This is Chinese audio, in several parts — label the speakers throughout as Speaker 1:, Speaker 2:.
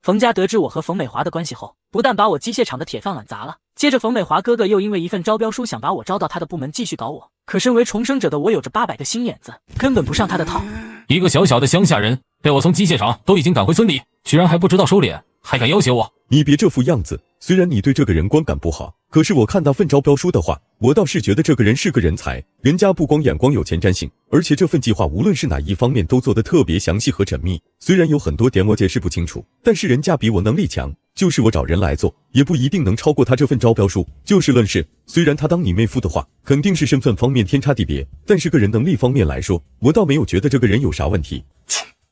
Speaker 1: 冯家得知我和冯美华的关系后，不但把我机械厂的铁饭碗砸了，接着冯美华哥哥又因为一份招标书想把我招到他的部门继续搞我。可身为重生者的我有着800个心眼子，根本不上他的套。
Speaker 2: 一个小小的乡下人，被我从机械厂都已经赶回村里，居然还不知道收敛，还敢要挟我。
Speaker 3: 你别这副样子，虽然你对这个人观感不好，可是我看那份招标书的话，我倒是觉得这个人是个人才。人家不光眼光有前瞻性，而且这份计划无论是哪一方面都做得特别详细和缜密。虽然有很多点我解释不清楚，但是人家比我能力强，就是我找人来做，也不一定能超过他这份招标书。就事论事，虽然他当你妹夫的话，肯定是身份方面天差地别，但是个人能力方面来说，我倒没有觉得这个人有啥问题。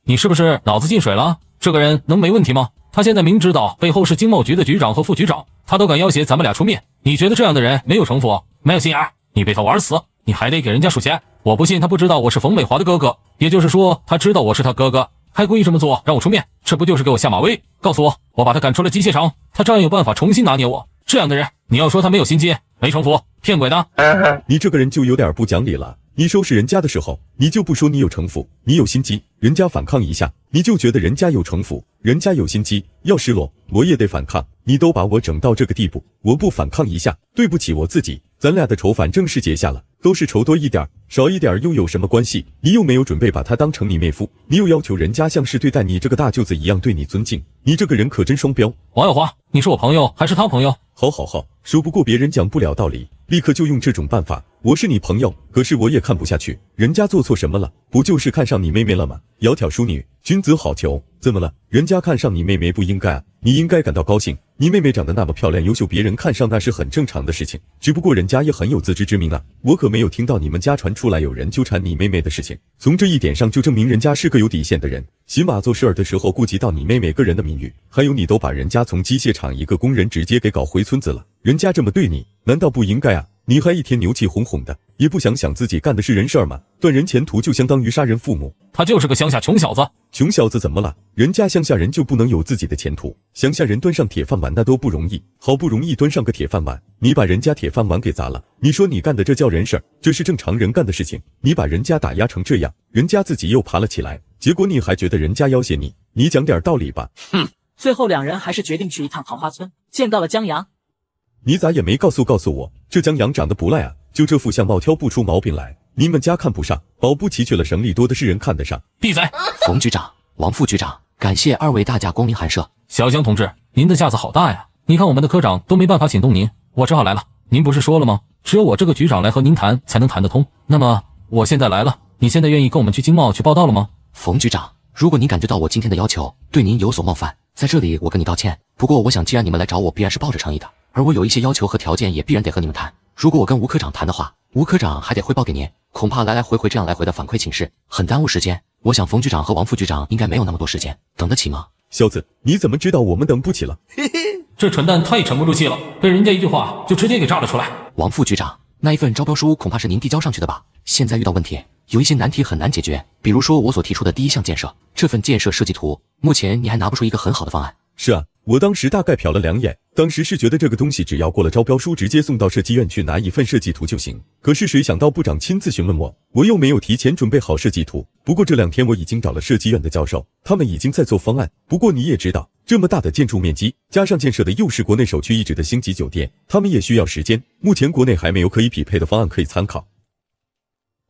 Speaker 2: 你是不是脑子进水了？这个人能没问题吗？他现在明知道背后是经贸局的局长和副局长，他都敢要挟咱们俩出面。你觉得这样的人没有城府，没有心眼儿？你被他玩死，你还得给人家数钱。我不信他不知道我是冯美华的哥哥，也就是说他知道我是他哥哥，还故意这么做让我出面，这不就是给我下马威？告诉我，我把他赶出了机械厂，他照样有办法重新拿捏我。这样的人，你要说他没有心机，没城府，骗鬼的。
Speaker 3: 你这个人就有点不讲理了。你收拾人家的时候，你就不说你有城府，你有心机，人家反抗一下，你就觉得人家有城府，人家有心机，要失落我也得反抗。你都把我整到这个地步，我不反抗一下，对不起我自己。咱俩的仇反正是结下了，都是仇多一点少一点又有什么关系？你又没有准备把他当成你妹夫，你又要求人家像是对待你这个大舅子一样对你尊敬，你这个人可真双标。
Speaker 2: 王耀华，你是我朋友还是他朋友？
Speaker 3: 好，说不过别人讲不了道理，立刻就用这种办法。我是你朋友，可是我也看不下去，人家做错什么了？不就是看上你妹妹了吗？窈窕淑女，君子好逑。怎么了？人家看上你妹妹不应该啊？你应该感到高兴。你妹妹长得那么漂亮优秀，别人看上那是很正常的事情，只不过人家也很有自知之明啊。我可没有听到你们家传出来有人纠缠你妹妹的事情，从这一点上就证明人家是个有底线的人，起码做事儿的时候顾及到你妹妹个人的名誉。还有你都把人家从机械厂一个工人直接给搞回村子了，人家这么对你，难道不应该啊？你还一天牛气哄哄的，也不想想自己干的是人事儿吗？断人前途就相当于杀人父母。
Speaker 2: 他就是个乡下穷小子。
Speaker 3: 穷小子怎么了？人家乡下人就不能有自己的前途？乡下人端上铁饭碗那都不容易，好不容易端上个铁饭碗，你把人家铁饭碗给砸了，你说你干的这叫人事儿？这是正常人干的事情。你把人家打压成这样，人家自己又爬了起来，结果你还觉得人家要挟你？你讲点道理吧。
Speaker 1: 最后两人还是决定去一趟桃花村，见到了江阳。
Speaker 3: 你咋也没告诉我，这江阳长得不赖啊，就这副相貌挑不出毛病来。你们家看不上，保不齐去了省里多的是人看得上。
Speaker 2: 闭嘴！
Speaker 4: 冯局长，王副局长，感谢二位大驾光临寒舍。
Speaker 2: 小江同志，您的架子好大呀！你看我们的科长都没办法请动您，我只好来了。您不是说了吗？只有我这个局长来和您谈才能谈得通。那么我现在来了，你现在愿意跟我们去经贸去报道了吗？
Speaker 4: 冯局长，如果您感觉到我今天的要求对您有所冒犯，在这里我跟你道歉。不过我想既然你们来找我，必然是抱着诚意的，而我有一些要求和条件也必然得和你们谈。如果我跟吴科长谈的话，吴科长还得汇报给您，恐怕来来回回这样来回的反馈请示，很耽误时间。我想冯局长和王副局长应该没有那么多时间，等得起吗？
Speaker 3: 小子，你怎么知道我们等不起了？
Speaker 2: 这蠢蛋太沉不住气了，被人家一句话就直接给炸了出来。
Speaker 4: 王副局长，那一份招标书恐怕是您递交上去的吧？现在遇到问题，有一些难题很难解决，比如说我所提出的第一项建设，这份建设设计图，目前你还拿不出一个很好的方案。
Speaker 3: 是啊，我当时大概瞟了两眼，当时是觉得这个东西只要过了招标书，直接送到设计院去拿一份设计图就行。可是谁想到部长亲自询问我又没有提前准备好设计图。不过这2天我已经找了设计院的教授，他们已经在做方案。不过你也知道，这么大的建筑面积，加上建设的又是国内首屈一指的星级酒店，他们也需要时间。目前国内还没有可以匹配的方案可以参考。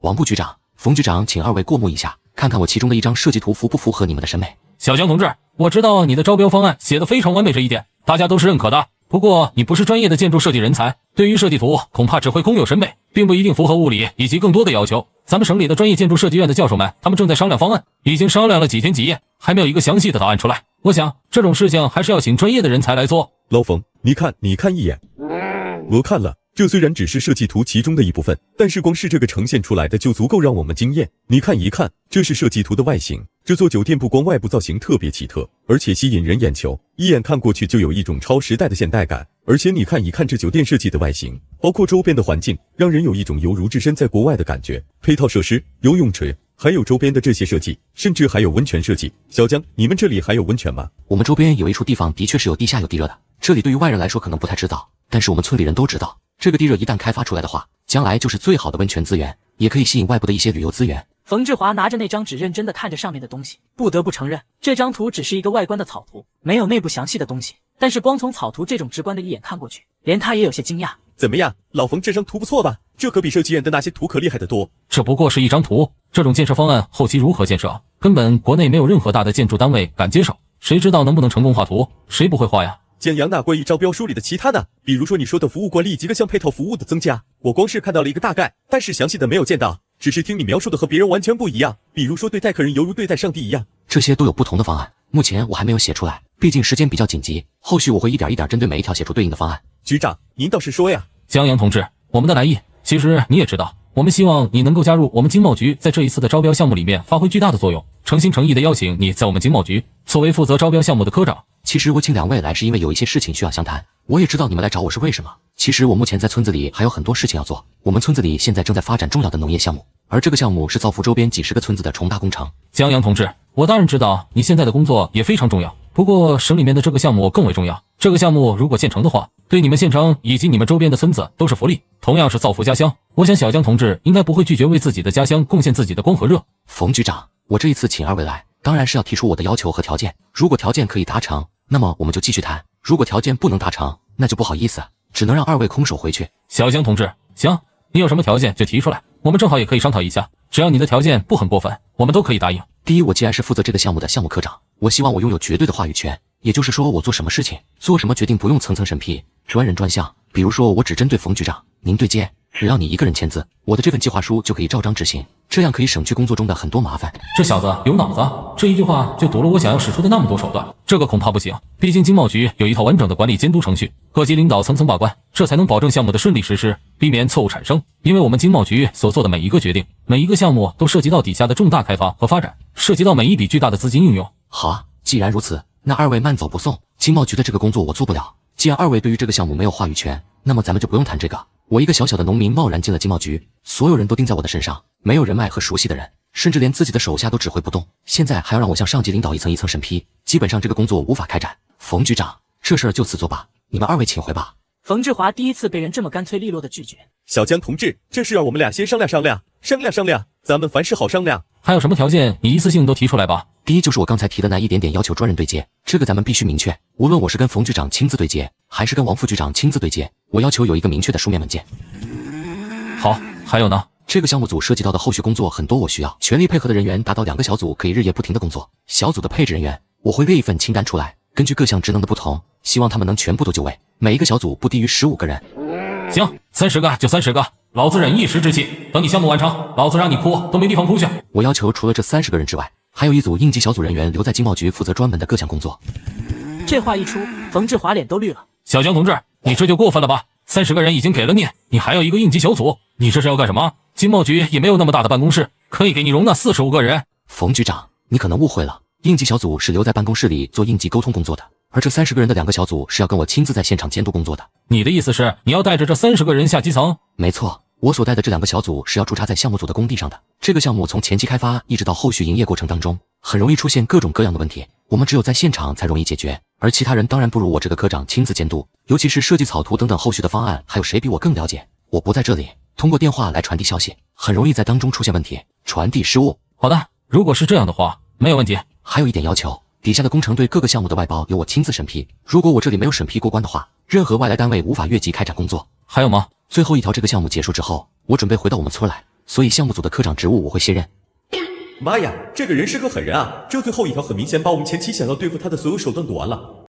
Speaker 4: 王部局长、冯局长，请二位过目一下，看看我其中的一张设计图符不符合你们的审美。
Speaker 2: 小江同志，我知道你的招标方案写得非常完美，这一点大家都是认可的。不过你不是专业的建筑设计人才，对于设计图恐怕只会空有审美，并不一定符合物理以及更多的要求。咱们省里的专业建筑设计院的教授们，他们正在商量方案，已经商量了几天几夜，还没有一个详细的答案出来。我想这种事情还是要请专业的人才来做。
Speaker 3: 老冯，你看一眼。我看了，这虽然只是设计图其中的一部分，但是光是这个呈现出来的就足够让我们惊艳。你看一看，这是设计图的外形。这座酒店不光外部造型特别奇特，而且吸引人眼球，一眼看过去就有一种超时代的现代感。而且你看一看这酒店设计的外形，包括周边的环境，让人有一种犹如置身在国外的感觉。配套设施、游泳池，还有周边的这些设计，甚至还有温泉设计。小江，你们这里还有温泉吗？
Speaker 4: 我们周边有一处地方的确是有地下有地热的，这里对于外人来说可能不太知道，但是我们村里人都知道，这个地热一旦开发出来的话，将来就是最好的温泉资源，也可以吸引外部的一些旅游资源。
Speaker 1: 冯志华拿着那张纸认真地看着上面的东西，不得不承认，这张图只是一个外观的草图，没有内部详细的东西。但是光从草图这种直观的一眼看过去，连他也有些惊讶。
Speaker 3: 怎么样，老冯这张图不错吧？这可比设计院的那些图可厉害得多。
Speaker 2: 这不过是一张图，这种建设方案后期如何建设，根本国内没有任何大的建筑单位敢接手，谁知道能不能成功画图？谁不会画呀？
Speaker 3: 江阳，那关于招标书里的其他呢？比如说你说的服务管理及各项配套服务的增加，我光是看到了一个大概，但是详细的没有见到，只是听你描述的和别人完全不一样。比如说对待客人犹如对待上帝一样，
Speaker 4: 这些都有不同的方案，目前我还没有写出来，毕竟时间比较紧急，后续我会一点一点针对每一条写出对应的方案。
Speaker 3: 局长，您倒是说呀。
Speaker 2: 江阳同志，我们的来意，其实你也知道，我们希望你能够加入我们经贸局，在这一次的招标项目里面发挥巨大的作用，诚心诚意的邀请你在我们经贸局作为负责招标项目的科长。
Speaker 4: 其实我请两位来是因为有一些事情需要详谈，我也知道你们来找我是为什么。其实我目前在村子里还有很多事情要做，我们村子里现在正在发展重要的农业项目，而这个项目是造福周边几十个村子的重大工程。
Speaker 2: 江阳同志，我当然知道你现在的工作也非常重要，不过省里面的这个项目更为重要。这个项目如果建成的话，对你们县城以及你们周边的村子都是福利，同样是造福家乡。我想小江同志应该不会拒绝为自己的家乡贡献自己的光和热。
Speaker 4: 冯局长，我这一次请二位来，当然是要提出我的要求和条件，如果条件可以达成，那么我们就继续谈，如果条件不能达成，那就不好意思，只能让二位空手回去。
Speaker 2: 小江同志，行，你有什么条件就提出来，我们正好也可以商讨一下，只要你的条件不很过分，我们都可以答应。
Speaker 4: 第一，我既然是负责这个项目的项目科长，我希望我拥有绝对的话语权，也就是说我做什么事情，做什么决定不用层层审批，专人专项。比如说我只针对冯局长您对接，只要你一个人签字，我的这份计划书就可以照章执行，这样可以省去工作中的很多麻烦。
Speaker 2: 这小子有脑子啊，这一句话就堵了我想要使出的那么多手段，这个恐怕不行。毕竟经贸局有一套完整的管理监督程序，各级领导层层把关，这才能保证项目的顺利实施，避免错误产生。因为我们经贸局所做的每一个决定，每一个项目都涉及到底下的重大开发和发展，涉及到每一笔巨大的资金应用。
Speaker 4: 好啊，既然如此，那二位慢走不送，经贸局的这个工作我做不了。既然二位对于这个项目没有话语权，那么咱们就不用谈这个。我一个小小的农民贸然进了经贸局，所有人都盯在我的身上，没有人脉和熟悉的人，甚至连自己的手下都指挥不动，现在还要让我向上级领导一层一层审批，基本上这个工作无法开展。冯局长，这事儿就此作罢，你们二位请回吧。
Speaker 1: 冯志华第一次被人这么干脆利落的拒绝。
Speaker 3: 小江同志，这事让我们俩先商量商量，咱们凡事好商量。
Speaker 2: 还有什么条件你一次性都提出来吧。
Speaker 4: 第一就是我刚才提的那一点点要求专人对接，这个咱们必须明确，无论我是跟冯局长亲自对接，还是跟王副局长亲自对接，我要求有一个明确的书面文件。
Speaker 2: 好，还有呢？
Speaker 4: 这个项目组涉及到的后续工作很多，我需要全力配合的人员达到2个小组，可以日夜不停的工作。小组的配置人员，我会列一份清单出来，根据各项职能的不同，希望他们能全部都就位，每一个小组不低于15个人。
Speaker 2: 行，30个就30个，老子忍一时之气，等你项目完成，老子让你哭都没地方哭去。
Speaker 4: 我要求除了这30个人之外，还有一组应急小组人员留在经贸局负责专门的各项工作。
Speaker 1: 这话一出，冯志华脸都绿了。
Speaker 2: 小江同志，你这就过分了吧？30个人已经给了你还要一个应急小组，你这是要干什么？经贸局也没有那么大的办公室，可以给你容纳45个人。
Speaker 4: 冯局长，你可能误会了，应急小组是留在办公室里做应急沟通工作的，而这30个人的2个小组是要跟我亲自在现场监督工作的。
Speaker 2: 你的意思是你要带着这30个人下基层？
Speaker 4: 没错，我所带的这2个小组是要驻扎在项目组的工地上的。这个项目从前期开发一直到后续营业过程当中，很容易出现各种各样的问题，我们只有在现场才容易解决，而其他人当然不如我这个科长亲自监督，尤其是设计草图等等后续的方案，还有谁比我更了解？我不在这里，通过电话来传递消息，很容易在当中出现问题，传递失误。
Speaker 2: 好的，如果是这样的话，没有问题。
Speaker 4: 还有一点要求，底下的工程对各个项目的外包由我亲自审批，如果我这里没有审批过关的话，任何外来单位无法越级开展工作。
Speaker 2: 还有吗？
Speaker 4: 最后一条，这个项目结束之后，我准备回到我们村来，所以项目组的科长职务我会卸任。
Speaker 3: 妈呀，这个人是个狠人啊！这最后一条很明显把我们前期想要对付他的所有手段堵完了。